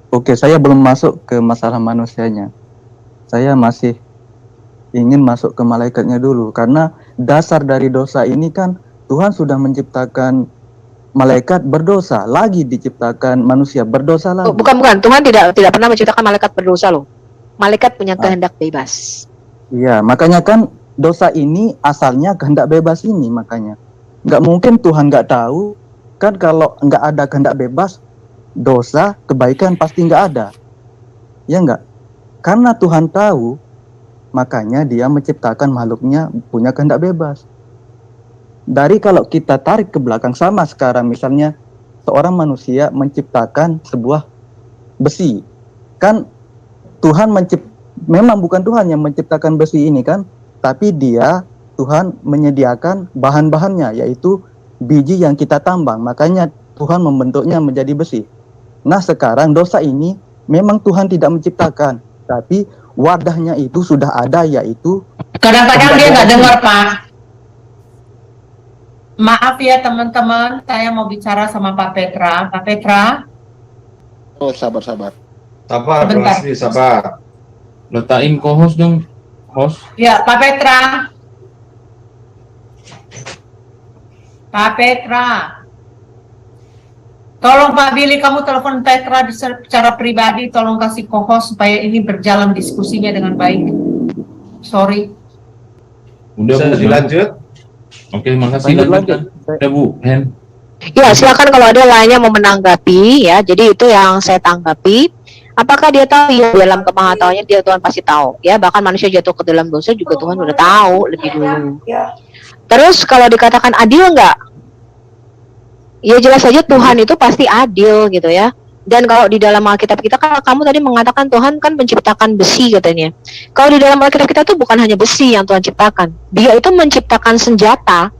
Oke, saya belum masuk ke masalah manusianya. Saya masih ingin masuk ke malaikatnya dulu, karena dasar dari dosa ini kan Tuhan sudah menciptakan malaikat berdosa, lagi diciptakan manusia berdosa lagi. Bukan. Tuhan tidak pernah menciptakan malaikat berdosa loh. Malaikat punya kehendak bebas. Iya, makanya kan dosa ini asalnya kehendak bebas ini, makanya nggak mungkin Tuhan nggak tahu kan, kalau nggak ada kehendak bebas, dosa kebaikan pasti nggak ada, ya nggak? Karena Tuhan tahu, makanya Dia menciptakan makhluknya punya kehendak bebas. Dari kalau kita tarik ke belakang sama sekarang, misalnya seorang manusia menciptakan sebuah besi, kan Tuhan memang bukan Tuhan yang menciptakan besi ini kan, tapi Tuhan menyediakan bahan-bahannya, yaitu biji yang kita tambang, makanya Tuhan membentuknya menjadi besi. Nah sekarang dosa ini memang Tuhan tidak menciptakan, tapi wadahnya itu sudah ada, yaitu kadang-kadang dia nggak dengar, Pak. Maaf ya teman-teman, saya mau bicara sama Pak Petra. Pak Petra. Oh, sabar. Sebentar. Sabar. Letakin co-host dong, host. Ya, Pak Petra. Pak Petra. Tolong Pak Billy, kamu telepon Petra secara pribadi, tolong kasih co-host supaya ini berjalan diskusinya dengan baik. Sorry. Udah Bu, dilanjut. Oke, makasih. Lanjut. Udah Bu, Hen. Ya, silakan kalau ada lainnya mau menanggapi ya. Jadi itu yang saya tanggapi. Apakah dia tahu? Ya, dalam kemahatauannya dia Tuhan pasti tahu. Ya, bahkan manusia jatuh ke dalam dosa juga Tuhan udah tahu lebih dulu. Terus kalau dikatakan adil enggak? Ya jelas saja Tuhan itu pasti adil gitu ya. Dan kalau di dalam Alkitab kita kan, kamu tadi mengatakan Tuhan kan menciptakan besi katanya. Kalau di dalam Alkitab kita tuh bukan hanya besi yang Tuhan ciptakan. Dia itu menciptakan senjata.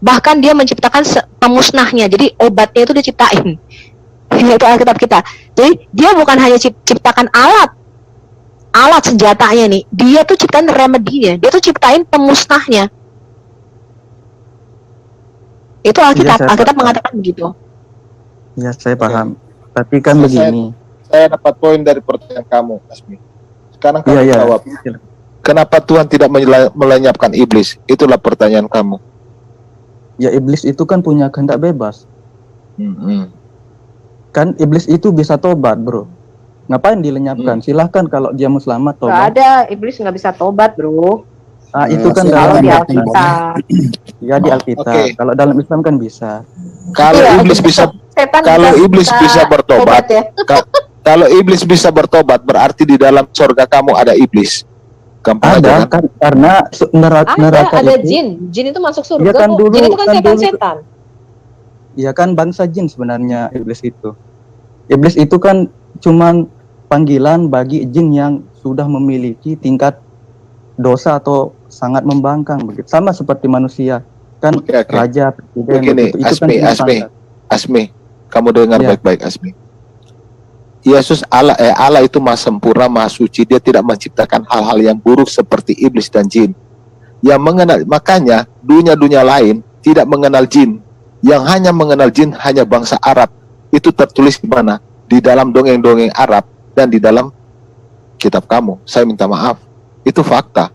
Bahkan dia menciptakan pemusnahnya. Jadi obatnya itu dia ciptain. Itu Alkitab kita. Jadi dia bukan hanya ciptakan alat senjatanya nih. Dia tuh ciptain remedinya. Dia tuh ciptain pemusnahnya. Itu Alkitab. Ya, Alkitab mengatakan begitu. Ya, saya paham. Tapi kan begini. Saya dapat poin dari pertanyaan kamu, Asmi. Sekarang kamu jawab. Kenapa Tuhan tidak melenyapkan iblis? Itulah pertanyaan kamu. Ya, iblis itu kan punya kehendak bebas. Kan iblis itu bisa tobat, bro. Ngapain dilenyapkan? Silahkan kalau dia mau selamat tobat. Gak ada, iblis nggak bisa tobat, bro. Ah, itu kan dalam di Alkitab. Ya, di Alkitab. Okay. Kalau dalam Islam kan bisa. Kalau iblis bisa, iblis bisa bertobat, kalau iblis bisa bertobat, berarti di dalam surga kamu ada iblis. Gampang ada aja, kan? Karena neraka ada itu, jin itu masuk surga. Ya kan kok. Dulu, Jin itu kan setan-setan. Ya kan bangsa jin sebenarnya iblis itu. Iblis itu kan cuman panggilan bagi jin yang sudah memiliki tingkat dosa atau sangat membangkang begitu. Sama seperti manusia. Kan raja, presiden. Begini, Asmi, kamu dengar baik-baik, Asmi. Yesus Allah itu maha sempurna, maha suci. Dia tidak menciptakan hal-hal yang buruk seperti iblis dan jin. Yang mengenal, makanya dunia lain tidak mengenal jin. Yang hanya mengenal jin hanya bangsa Arab. Itu tertulis di mana? Di dalam dongeng-dongeng Arab dan di dalam kitab kamu. Saya minta maaf. Itu fakta.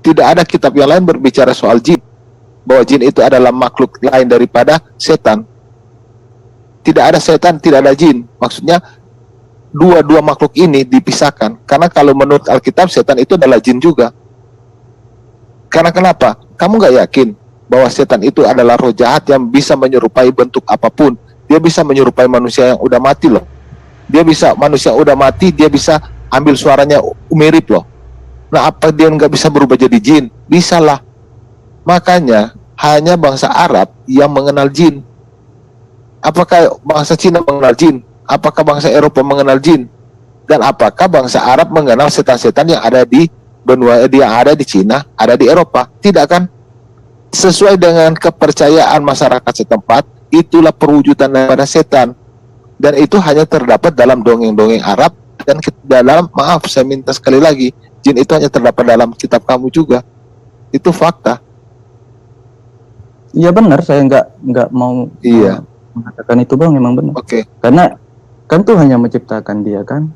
Tidak ada kitab yang lain berbicara soal jin. Bahwa jin itu adalah makhluk lain daripada setan. Tidak ada setan, tidak ada jin. Maksudnya dua makhluk ini dipisahkan. Karena kalau menurut Alkitab setan itu adalah jin juga. Karena kenapa? Kamu nggak yakin bahwa setan itu adalah roh jahat yang bisa menyerupai bentuk apapun. Dia bisa menyerupai manusia yang udah mati loh. Dia bisa, manusia udah mati, dia bisa ambil suaranya mirip loh. Nah, apa dia nggak bisa berubah jadi jin? Bisa lah. Makanya hanya bangsa Arab yang mengenal jin. Apakah bangsa Cina mengenal jin? Apakah bangsa Eropa mengenal jin? Dan apakah bangsa Arab mengenal setan-setan yang ada di benua, yang ada di Cina, ada di Eropa? Tidak kan? Sesuai dengan kepercayaan masyarakat setempat, itulah perwujudan daripada setan. Dan itu hanya terdapat dalam dongeng-dongeng Arab dan dalam, maaf saya minta sekali lagi, jin itu hanya terdapat dalam kitab kamu juga. Itu fakta. Iya benar, saya nggak mau mengatakan itu bang, memang benar. Oke. Karena Kan Tuhan yang menciptakan dia kan.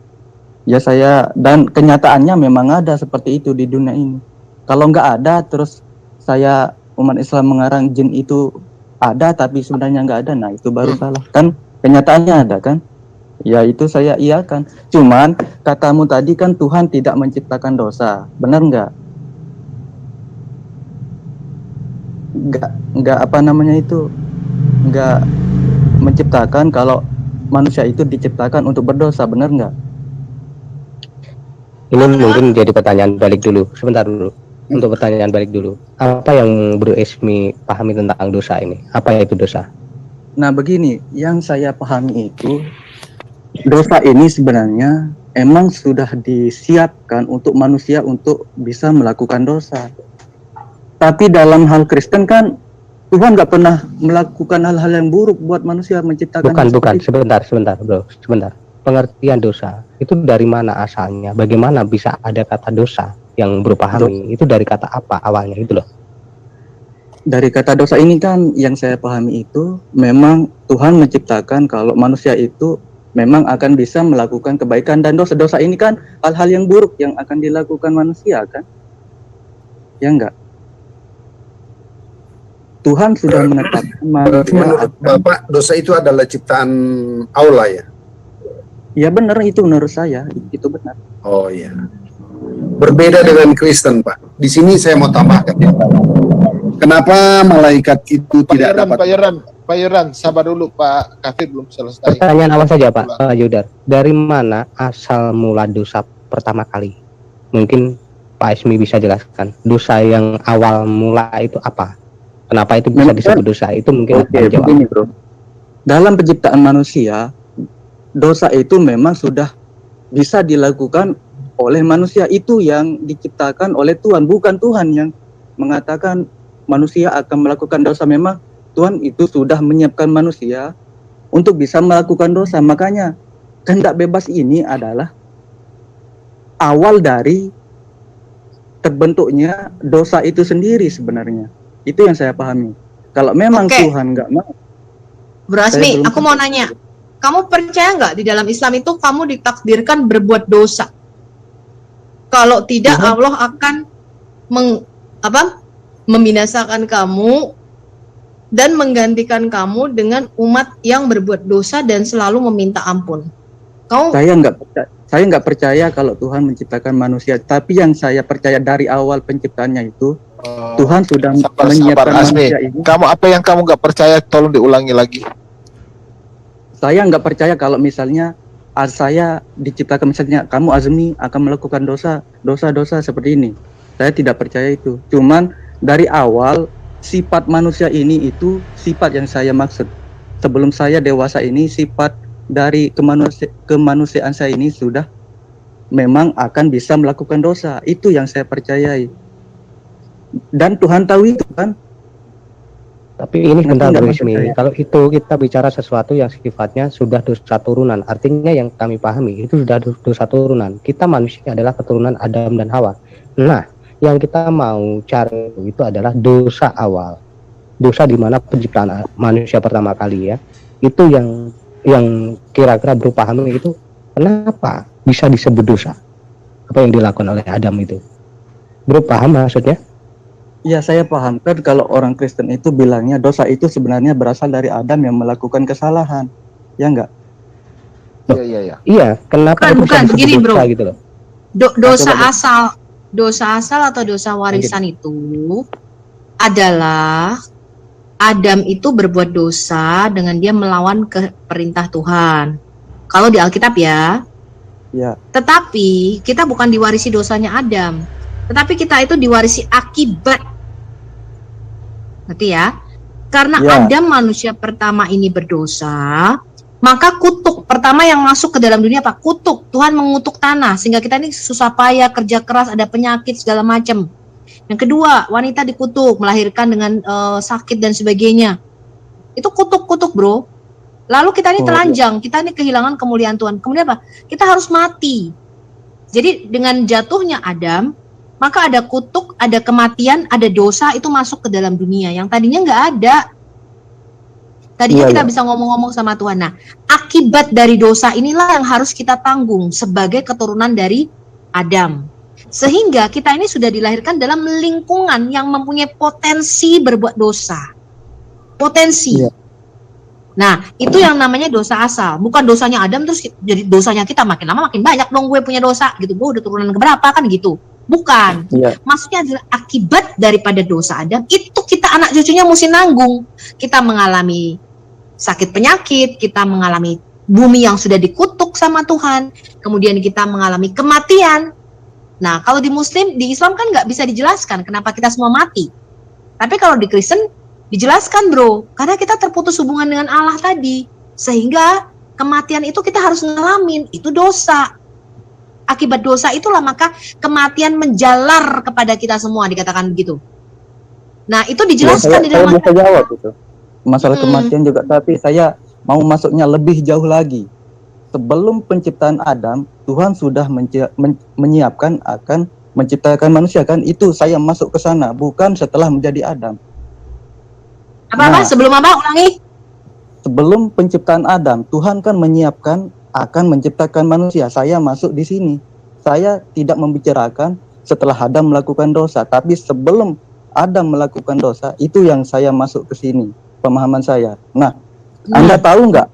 Ya saya, dan kenyataannya memang ada seperti itu di dunia ini. Kalau nggak ada, terus saya umat Islam mengarang jin itu ada, tapi sebenarnya nggak ada, nah itu baru salah. Kan kenyataannya ada kan? Ya itu saya iakan. Cuman katamu tadi kan Tuhan tidak menciptakan dosa, benar nggak? Nggak apa namanya itu, nggak menciptakan kalau manusia itu diciptakan untuk berdosa, benar nggak? Ini mungkin jadi pertanyaan balik dulu, sebentar dulu. Untuk pertanyaan balik dulu, apa yang Bro Esmi pahami tentang dosa ini? Apa itu dosa? Nah begini, yang saya pahami itu, dosa ini sebenarnya emang sudah disiapkan untuk manusia untuk bisa melakukan dosa. Tapi dalam hal Kristen kan Tuhan nggak pernah melakukan hal-hal yang buruk buat manusia menciptakan. Bukan, sebentar bro, sebentar. Pengertian dosa itu dari mana asalnya? Bagaimana bisa ada kata dosa yang Bro pahami? Itu dari kata apa awalnya itu loh? Dari kata dosa ini kan yang saya pahami itu memang Tuhan menciptakan kalau manusia itu memang akan bisa melakukan kebaikan, dan dosa-dosa ini kan hal-hal yang buruk yang akan dilakukan manusia kan? Ya enggak? Tuhan sudah menetapkan manusia. Menurut Bapak, dosa itu adalah ciptaan Allah ya? Ya benar, itu menurut saya, itu benar. Oh iya. Berbeda dengan Kristen, Pak. Di sini saya mau tambahkan ya. Kenapa malaikat itu tidak dapat? Pak Yoran, sabar dulu, Pak Kafir belum selesai. Pertanyaan awal saja Pak Yudar. Dari mana asal mula dosa pertama kali? Mungkin Pak Esmi bisa jelaskan. Dosa yang awal mula itu apa? Kenapa itu bisa disebut dosa? Itu mungkin Oke, begini bro. Dalam penciptaan manusia, dosa itu memang sudah bisa dilakukan oleh manusia, itu yang diciptakan oleh Tuhan, bukan Tuhan yang mengatakan manusia akan melakukan dosa. Memang Tuhan itu sudah menyiapkan manusia untuk bisa melakukan dosa. Makanya kehendak bebas ini adalah awal dari terbentuknya dosa itu sendiri sebenarnya. Itu yang saya pahami. Kalau memang Tuhan nggak mau. Bro Asmi, aku mau nanya. Kamu percaya nggak di dalam Islam itu kamu ditakdirkan berbuat dosa? Kalau tidak, Allah akan membinasakan kamu dan menggantikan kamu dengan umat yang berbuat dosa dan selalu meminta ampun. Saya nggak percaya kalau Tuhan menciptakan manusia. Tapi yang saya percaya dari awal penciptaannya itu Tuhan sudah menyiapkan manusia ini. Apa yang kamu nggak percaya? Tolong diulangi lagi. Saya nggak percaya kalau misalnya saya diciptakan, misalnya kamu Azmi akan melakukan dosa seperti ini. Saya tidak percaya itu. Cuman dari awal sifat manusia ini itu sifat yang saya maksud. Sebelum saya dewasa ini, sifat dari kemanusiaan saya ini sudah memang akan bisa melakukan dosa. Itu yang saya percayai. Dan Tuhan tahu itu kan. Tapi ini bentar Bro Ismi, kalau itu kita bicara sesuatu yang sifatnya sudah dosa turunan, artinya yang kami pahami itu sudah dosa turunan. Kita manusia adalah keturunan Adam dan Hawa. Nah, yang kita mau cari itu adalah dosa awal, dosa di mana penciptaan manusia pertama kali ya. Itu yang kira-kira Bro pahami itu kenapa bisa disebut dosa? Apa yang dilakukan oleh Adam itu? Bro paham maksudnya? Ya, saya paham kan kalau orang Kristen itu bilangnya dosa itu sebenarnya berasal dari Adam yang melakukan kesalahan. Ya enggak? Iya. Iya, kenapa bukan begini bro. Gitu loh. Dosa asal atau dosa warisan itu adalah Adam itu berbuat dosa dengan dia melawan perintah Tuhan. Kalau di Alkitab ya. Ya. Tetapi kita bukan diwarisi dosanya Adam, tetapi kita itu diwarisi akibat. Ngerti ya? Karena Adam manusia pertama ini berdosa, maka kutuk pertama yang masuk ke dalam dunia apa? Kutuk. Tuhan mengutuk tanah sehingga kita ini susah payah, kerja keras, ada penyakit segala macam. Yang kedua, wanita dikutuk, melahirkan dengan sakit dan sebagainya. Itu kutuk-kutuk, bro. Lalu kita ini telanjang, kita ini kehilangan kemuliaan Tuhan. Kemudian apa? Kita harus mati. Jadi dengan jatuhnya Adam, maka ada kutuk, ada kematian, ada dosa itu masuk ke dalam dunia yang tadinya nggak ada. Tadinya Iya, kita iya. bisa ngomong-ngomong sama Tuhan. Nah, akibat dari dosa inilah yang harus kita tanggung sebagai keturunan dari Adam. Sehingga kita ini sudah dilahirkan dalam lingkungan yang mempunyai potensi berbuat dosa. Potensi. Iya. Nah, itu yang namanya dosa asal. Bukan dosanya Adam terus jadi dosanya kita makin lama makin banyak dong gue punya dosa gitu. Gue udah turunan keberapa kan gitu. Bukan. Iya. Maksudnya adalah akibat daripada dosa Adam itu kita anak cucunya mesti nanggung. Kita mengalami sakit penyakit, kita mengalami bumi yang sudah dikutuk sama Tuhan, kemudian kita mengalami kematian. Nah, kalau di Muslim, di Islam kan nggak bisa dijelaskan kenapa kita semua mati. Tapi kalau di Kristen dijelaskan bro, karena kita terputus hubungan dengan Allah tadi, sehingga kematian itu kita harus ngalamin, itu dosa. Akibat dosa itulah maka kematian menjalar kepada kita semua, dikatakan begitu. Nah, itu dijelaskan di dalam saya bisa jawab itu. Masalah kematian juga, tapi saya mau masuknya lebih jauh lagi. Sebelum penciptaan Adam, Tuhan sudah menyiapkan akan menciptakan manusia kan? Itu saya masuk ke sana, bukan setelah menjadi Adam. Apa-apa? Nah, Sebelum apa? Ulangi. Sebelum penciptaan Adam, Tuhan kan menyiapkan akan menciptakan manusia. Saya masuk di sini. Saya tidak membicarakan setelah Adam melakukan dosa, tapi sebelum Adam melakukan dosa, itu yang saya masuk ke sini. Pemahaman saya. Nah, Anda tahu nggak?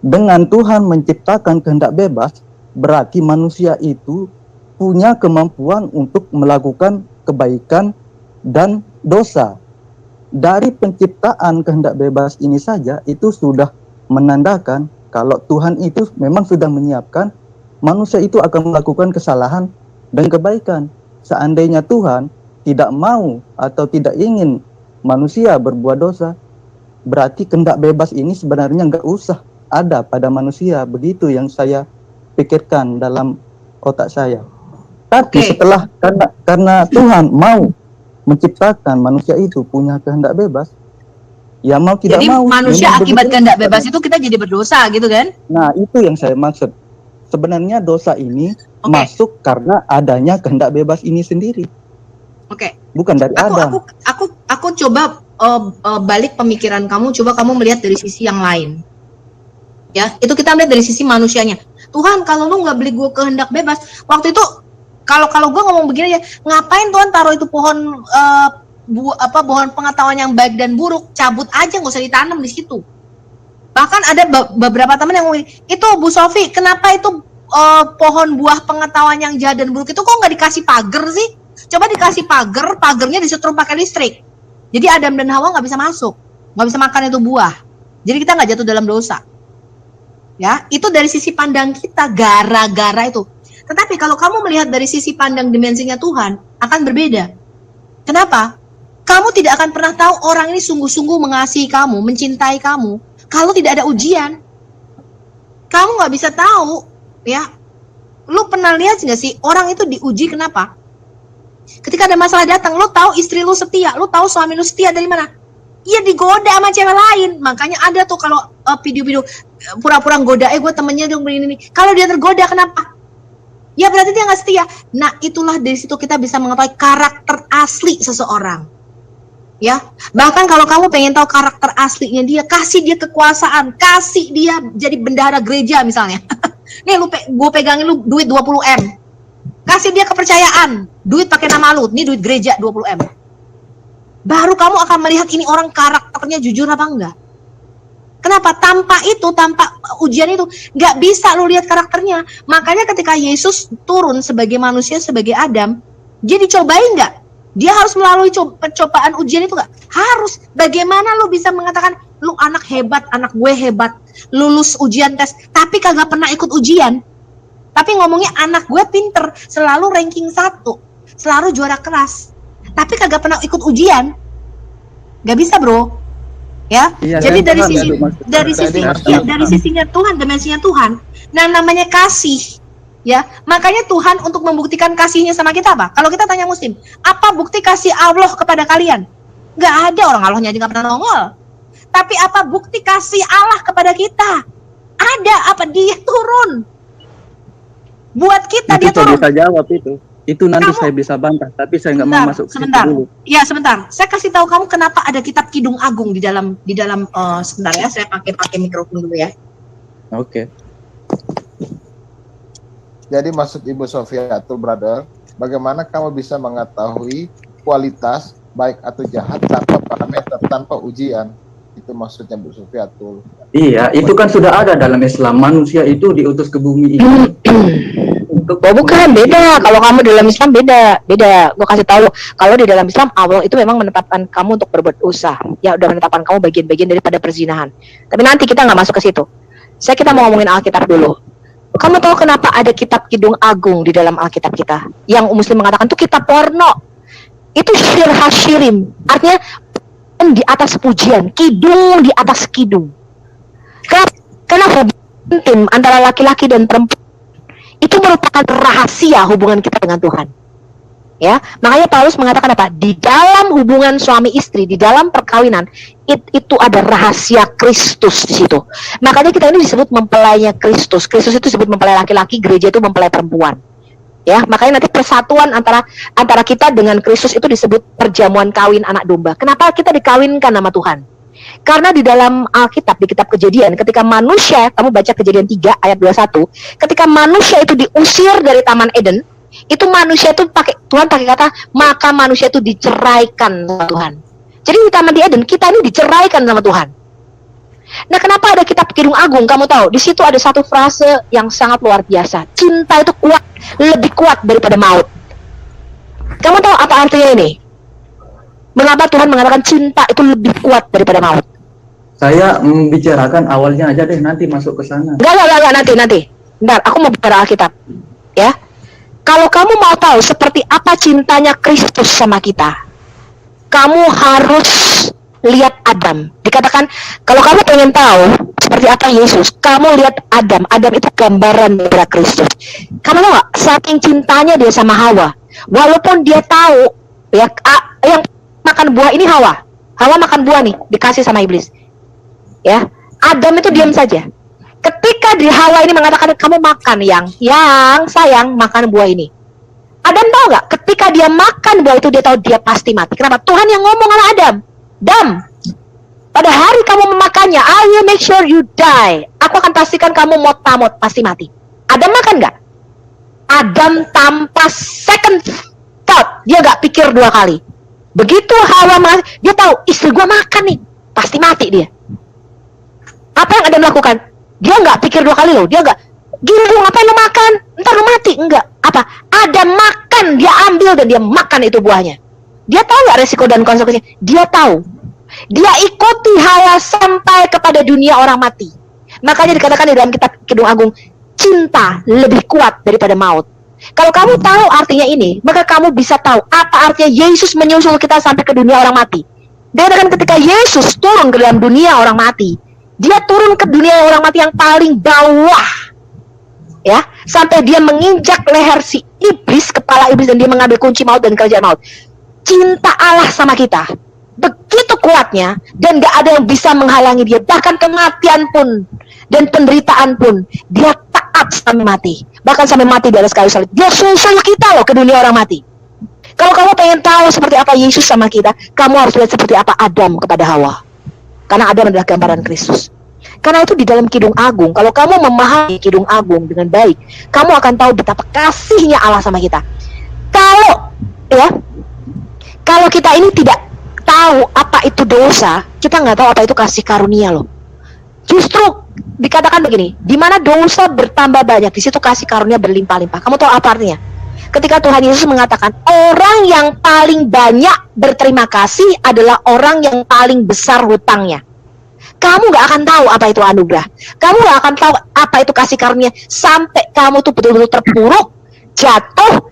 Dengan Tuhan menciptakan kehendak bebas, berarti manusia itu punya kemampuan untuk melakukan kebaikan dan dosa. Dari penciptaan kehendak bebas ini saja, itu sudah menandakan kalau Tuhan itu memang sudah menyiapkan manusia itu akan melakukan kesalahan dan kebaikan. Seandainya Tuhan tidak mau atau tidak ingin manusia berbuat dosa, berarti kehendak bebas ini sebenarnya nggak usah ada pada manusia. Begitu yang saya pikirkan dalam otak saya. Tapi setelah karena Tuhan mau menciptakan manusia itu punya kehendak bebas, ya mau tidak jadi mau. Jadi manusia akibat begitu. kehendak bebas itu kita jadi berdosa gitu kan? Nah, itu yang saya maksud. Sebenarnya dosa ini masuk karena adanya kehendak bebas ini sendiri. Oke. Bukan dari Adam. Aku coba balik pemikiran kamu, coba kamu melihat dari sisi yang lain. Ya, itu kita melihat dari sisi manusianya. Tuhan, kalau lu nggak beli gue kehendak bebas, waktu itu kalau gue ngomong begini ya, ngapain Tuhan taruh itu pohon pohon pengetahuan yang baik dan buruk, cabut aja, nggak usah ditanam di situ. Bahkan ada beberapa teman yang ngomong, itu Bu Sofi, kenapa itu pohon buah pengetahuan yang jahat dan buruk itu kok nggak dikasih pagar sih? Coba dikasih pagar, pagarnya disetrum pakai listrik. Jadi Adam dan Hawa nggak bisa masuk, nggak bisa makan itu buah. Jadi kita nggak jatuh dalam dosa. Ya, itu dari sisi pandang kita gara-gara itu. Tetapi kalau kamu melihat dari sisi pandang dimensinya Tuhan, akan berbeda. Kenapa? Kamu tidak akan pernah tahu orang ini sungguh-sungguh mengasihi kamu, mencintai kamu, kalau tidak ada ujian. Kamu nggak bisa tahu, ya. Lu pernah lihat nggak sih orang itu diuji kenapa? Ketika ada masalah datang, lu tahu istri lu setia, lu tahu suami lu setia dari mana? Iya, digoda sama cewek lain. Makanya ada tuh kalau video-video pura-pura goda, gue temennya dong begini. Kalau dia tergoda kenapa? Ya berarti dia nggak setia. Nah, itulah dari situ kita bisa mengetahui karakter asli seseorang. Ya, bahkan kalau kamu pengen tahu karakter aslinya dia, kasih dia kekuasaan, kasih dia jadi bendahara gereja misalnya. Nih gue pegangin lu duit 20M. Kasih dia kepercayaan, duit pakai nama lu, nih duit gereja 20M. Baru kamu akan melihat ini orang karakternya jujur apa enggak. Kenapa? Tanpa ujian itu, nggak bisa lu lihat karakternya. Makanya ketika Yesus turun sebagai manusia, sebagai Adam, dia dicobain nggak? Dia harus melalui percobaan ujian itu nggak? Harus. Bagaimana lu bisa mengatakan, lu anak hebat, anak gue hebat, lulus ujian tes, tapi kagak pernah ikut ujian. Tapi ngomongnya anak gue pinter, selalu ranking 1, selalu juara kelas, tapi kagak pernah ikut ujian. Nggak bisa bro. Ya, iya, jadi dari Tuhan, sisinya Tuhan, dimensinya Tuhan, nah namanya kasih, ya. Makanya Tuhan untuk membuktikan kasihnya sama kita apa? Kalau kita tanya Muslim, apa bukti kasih Allah kepada kalian? Nggak ada, orang Allahnya aja nggak pernah nongol. Tapi apa bukti kasih Allah kepada kita? Ada, apa? Dia turun. Buat kita, dia turun. Bisa jawab itu. Itu nanti Kamu- saya bisa bantah, tapi saya nggak mau Sebentar, masuk ke situ sebentar. dulu. Ya sebentar, saya kasih tahu kamu kenapa ada kitab Kidung Agung di dalam sebentar ya, saya pakai mikrofon dulu ya. Oke. Jadi maksud Ibu Sofiatul, brother, bagaimana kamu bisa mengetahui kualitas baik atau jahat tanpa parameter, tanpa ujian? Itu maksudnya Bu Sofiatul. Iya, itu kan sudah ada dalam Islam. Manusia itu diutus ke bumi ini untuk Oh bukan, beda. Kalau kamu dalam Islam beda. Gue kasih tahu, kalau di dalam Islam Allah itu memang menetapkan kamu untuk berbuat dosa. Ya udah menetapkan kamu bagian-bagian daripada perzinahan. Tapi nanti kita nggak masuk ke situ. Kita mau ngomongin Alkitab dulu. Kamu tahu kenapa ada kitab Kidung Agung di dalam Alkitab kita? Yang Muslim mengatakan itu kitab porno. Itu syir hasyirim. Artinya di atas pujian, kidung di atas kidung. Kenapa intim antara laki-laki dan perempuan itu merupakan rahasia hubungan kita dengan Tuhan. Ya, makanya Paulus mengatakan apa? Di dalam hubungan suami istri, di dalam perkawinan, itu ada rahasia Kristus di situ. Makanya kita ini disebut mempelainya Kristus. Kristus itu disebut mempelai laki-laki, gereja itu mempelai perempuan. Ya, makanya nanti persatuan antara kita dengan Kristus itu disebut perjamuan kawin anak domba. Kenapa kita dikawinkan sama Tuhan? Karena di dalam Alkitab, di kitab Kejadian, ketika manusia, kamu baca Kejadian 3 ayat 21, ketika manusia itu diusir dari Taman Eden, itu manusia itu Tuhan pakai kata, maka manusia itu diceraikan sama Tuhan. Jadi di Taman Eden, kita ini diceraikan sama Tuhan. Nah, kenapa ada kitab Kidung Agung? Kamu tahu, di situ ada satu frase yang sangat luar biasa. Cinta itu kuat, lebih kuat daripada maut. Kamu tahu apa artinya ini? Mengapa Tuhan mengatakan cinta itu lebih kuat daripada maut? Saya membicarakan awalnya aja deh, nanti masuk ke sana. Enggak, nanti. Bentar, aku mau bicara Alkitab. Ya. Kalau kamu mau tahu seperti apa cintanya Kristus sama kita, kamu harus lihat Adam. Dikatakan, kalau kamu pengen tahu seperti apa Yesus, kamu lihat Adam. Adam itu gambaran daripada Kristus. Kamu tahu nggak? Saking cintanya dia sama Hawa, walaupun dia tahu ya yang makan buah ini Hawa makan buah nih, dikasih sama iblis. Ya, Adam itu diam saja. Ketika di Hawa ini mengatakan kamu makan yang sayang makan buah ini. Adam tahu nggak? Ketika dia makan buah itu dia tahu dia pasti mati. Kenapa? Tuhan yang ngomong sama Adam. Adam, pada hari kamu memakannya, I will make sure you die. Aku akan pastikan kamu mot pasti mati. Adam makan nggak? Adam tanpa second thought, dia nggak pikir dua kali. Begitu Hawa mati, dia tahu istri gua makan nih, pasti mati dia. Apa yang Adam lakukan? Dia nggak pikir dua kali loh. Dia nggak, gila lu ngapain lu makan? Ntar lu mati. Enggak. Apa? Adam makan, dia ambil dan dia makan itu buahnya. Dia tahu nggak resiko dan konsekuensinya? Dia tahu. Dia ikuti Hawa sampai kepada dunia orang mati. Makanya dikatakan di dalam kitab Kidung Agung, cinta lebih kuat daripada maut. Kalau kamu tahu artinya ini, maka kamu bisa tahu apa artinya Yesus menyusul kita sampai ke dunia orang mati. Dan ketika Yesus turun ke dalam dunia orang mati, dia turun ke dunia orang mati yang paling bawah. Ya, sampai dia menginjak leher si iblis, kepala iblis, dan dia mengambil kunci maut dan kerajaan maut. Cinta Allah sama kita begitu kuatnya, dan gak ada yang bisa menghalangi dia. Bahkan kematian pun dan penderitaan pun dia taat sampai mati. Bahkan sampai mati di atas kayu salib. Dia susul kita loh ke dunia orang mati. Kalau kamu pengen tahu seperti apa Yesus sama kita, kamu harus lihat seperti apa Adam kepada Hawa. Karena Adam adalah gambaran Kristus. Karena itu di dalam Kidung Agung, kalau kamu memahami Kidung Agung dengan baik, kamu akan tahu betapa kasihnya Allah sama kita. Kalau kita ini tidak tahu apa itu dosa, kita nggak tahu apa itu kasih karunia loh. Justru dikatakan begini, di mana dosa bertambah banyak, di situ kasih karunia berlimpah-limpah. Kamu tahu apa artinya? Ketika Tuhan Yesus mengatakan orang yang paling banyak berterima kasih adalah orang yang paling besar hutangnya. Kamu gak akan tahu apa itu anugerah. Kamu gak akan tahu apa itu kasih karunia sampai kamu tuh betul-betul terpuruk, jatuh,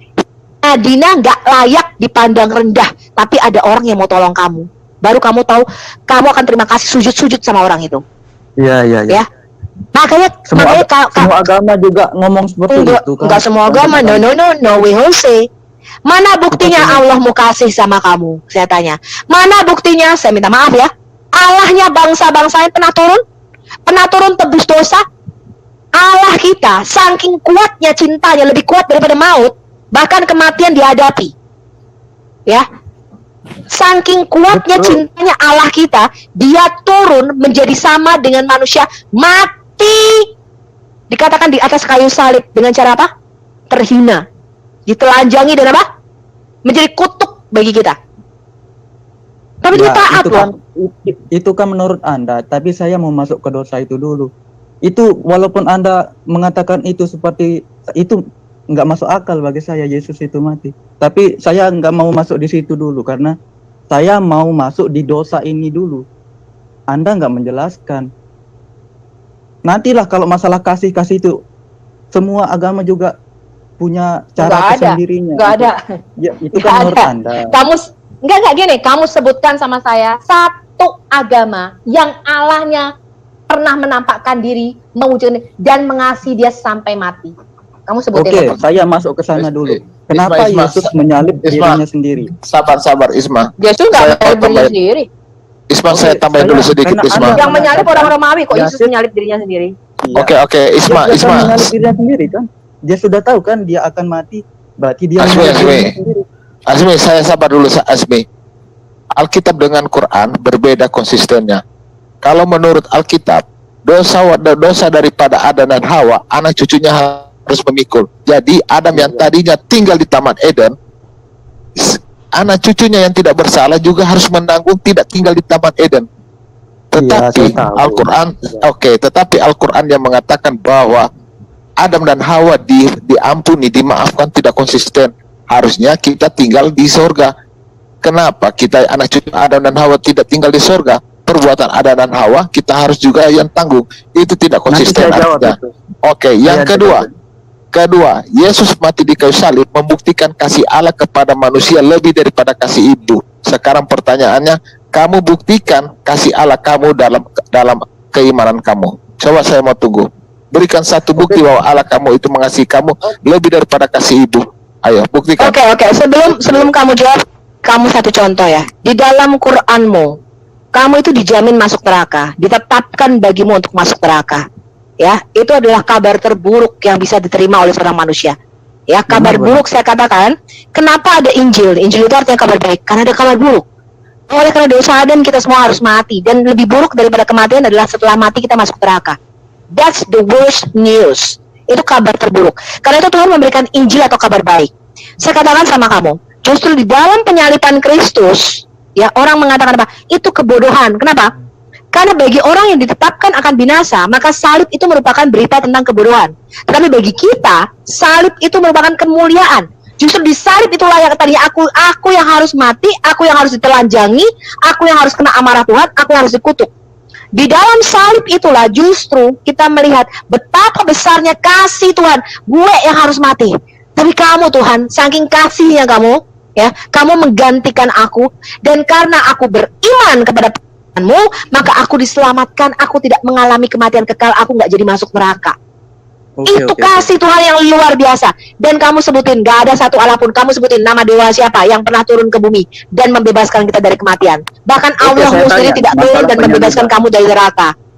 Adina gak layak dipandang rendah, tapi ada orang yang mau tolong kamu. Baru kamu tahu, kamu akan terima kasih, sujud-sujud sama orang itu. Iya. Ya. Makanya semua agama juga ngomong seperti itu kan. Enggak semua agama, no, we all say. Mana buktinya Allah mau kasih sama kamu? Saya tanya. Mana buktinya? Saya minta maaf ya. Allahnya bangsa-bangsa yang pernah turun tebus dosa. Allah kita saking kuatnya cintanya, lebih kuat daripada maut. Bahkan kematian dihadapi. Ya. Saking kuatnya cintanya Allah kita, dia turun menjadi sama dengan manusia, mati. Dikatakan di atas kayu salib dengan cara apa? Terhina. Ditelanjangi dan apa? Menjadi kutuk bagi kita. Tapi dia taat loh. Itu kan menurut Anda, tapi saya mau masuk ke dosa itu dulu. Itu walaupun Anda mengatakan itu seperti itu, nggak masuk akal bagi saya Yesus itu mati. Tapi saya nggak mau masuk di situ dulu karena saya mau masuk di dosa ini dulu. Anda nggak menjelaskan. Nantilah kalau masalah kasih itu, semua agama juga punya cara tersendirinya. Nggak ada. Ya, itu kan menurut Anda. Kamu Enggak gini, kamu sebutkan sama saya satu agama yang Allahnya pernah menampakkan diri, mewujudkan dan mengasihi dia sampai mati. Kamu sebutin. Oke, saya masuk ke sana dulu. Kenapa Yesus menyalib dirinya sendiri? Sabar Isma. Yesus nggak menyalib dirinya sendiri. Isma, saya tambahin dulu sedikit, Isma. Yang menyalib orang Romawi kok, Yesus menyalib dirinya sendiri. Iya. Oke, Isma. Menyalib dirinya sendiri kan? Dia sudah tahu kan dia akan mati, berarti dia menyalib dirinya sendiri. Asmi, saya sabar dulu, Asmi. Alkitab dengan Quran berbeda konsistennya. Kalau menurut Alkitab, dosa daripada Adam dan Hawa, anak cucunya harus memikul. Jadi Adam yang tadinya tinggal di Taman Eden, anak cucunya yang tidak bersalah juga harus menanggung tidak tinggal di Taman Eden. Tetapi Al-Quran, tetapi Al-Quran yang mengatakan bahwa Adam dan Hawa diampuni, dimaafkan, tidak konsisten. Harusnya kita tinggal di sorga. Kenapa kita anak cucu Adam dan Hawa tidak tinggal di sorga? Perbuatan Adam dan Hawa kita harus juga yang tanggung. Itu tidak konsisten. Yang kedua, Yesus mati di kayu salib membuktikan kasih Allah kepada manusia lebih daripada kasih ibu. Sekarang pertanyaannya, kamu buktikan kasih Allah kamu dalam keimanan kamu. Coba saya mau tunggu. Berikan satu bukti bahwa Allah kamu itu mengasihi kamu lebih daripada kasih ibu. Ayo, buktikan. Oke. Sebelum kamu jawab, kamu satu contoh ya. Di dalam Qur'anmu, kamu itu dijamin masuk neraka, ditetapkan bagimu untuk masuk neraka. Ya, itu adalah kabar terburuk yang bisa diterima oleh seorang manusia. Ya, kabar buruk saya katakan. Kenapa ada Injil? Injil itu artinya kabar baik, karena ada kabar buruk. Oleh karena dosa Adam kita semua harus mati, dan lebih buruk daripada kematian adalah setelah mati kita masuk neraka. That's the worst news. Itu kabar terburuk. Karena itu Tuhan memberikan Injil atau kabar baik. Saya katakan sama kamu, justru di dalam penyaliban Kristus, ya orang mengatakan apa? Itu kebodohan. Kenapa? Karena bagi orang yang ditetapkan akan binasa, maka salib itu merupakan berita tentang kebodohan. Tetapi bagi kita, salib itu merupakan kemuliaan. Justru di salib itulah yang tadinya aku yang harus mati, aku yang harus ditelanjangi, aku yang harus kena amarah Tuhan, aku yang harus dikutuk. Di dalam salib itulah justru kita melihat betapa besarnya kasih Tuhan. Gue yang harus mati, tapi kamu Tuhan, saking kasihnya kamu, ya, kamu menggantikan aku, dan karena aku beriman kepada Tuhanmu, maka aku diselamatkan, aku tidak mengalami kematian kekal, aku nggak jadi masuk neraka. Itu kasih Tuhan yang luar biasa. Dan kamu sebutin, gak ada satu Allah pun, kamu sebutin nama dewa siapa yang pernah turun ke bumi dan membebaskan kita dari kematian. Bahkan Allah sendiri tidak turun dan membebaskan kamu dari neraka.